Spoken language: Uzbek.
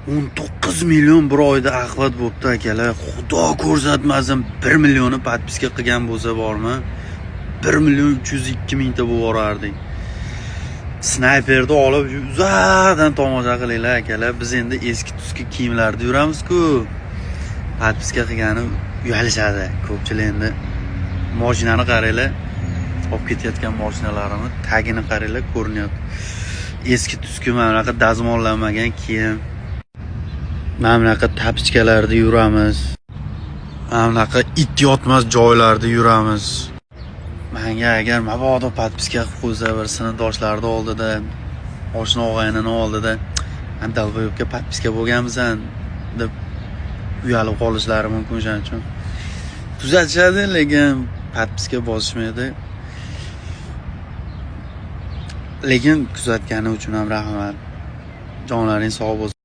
19 million bir oyda axlat bo'pti akalar. Xudo ko'rsatmasin 1 millionni podpiska qilgan bo'lsa bormi? 1 million 302 mingta bo'lardik. Snayperni olib uzoqdan tomosha qilinglar akalar. Biz endi eski tuski kiyimlarda yuramiz-ku. Podpiska qilgani uyalishadi. Ko'pchilik endi mashinani qaranglar. Olib ketayotgan mashinalarini tagini qaranglar, ko'rinyapti. Eski tuski mana bunaqa dazmollanmagan kiyim. Mana bunaqa tapichkalarda yuramiz. Mana bunaqa it yotmas joylarda yuramiz. Menga agar mabodo podpiska qilib qo'ysa bir sinfdoshlarni oldida, oshna og'aynini oldida, "Men dalboyobga podpiska bo'lganmisan" deb uyalib qolishlari mumkin, o'shaning uchun tuzatishadi, lekin podpiska bosishmaydi. Lekin kuzatgani uchun ham rahmat. Jonlaring sog' bo'lsin.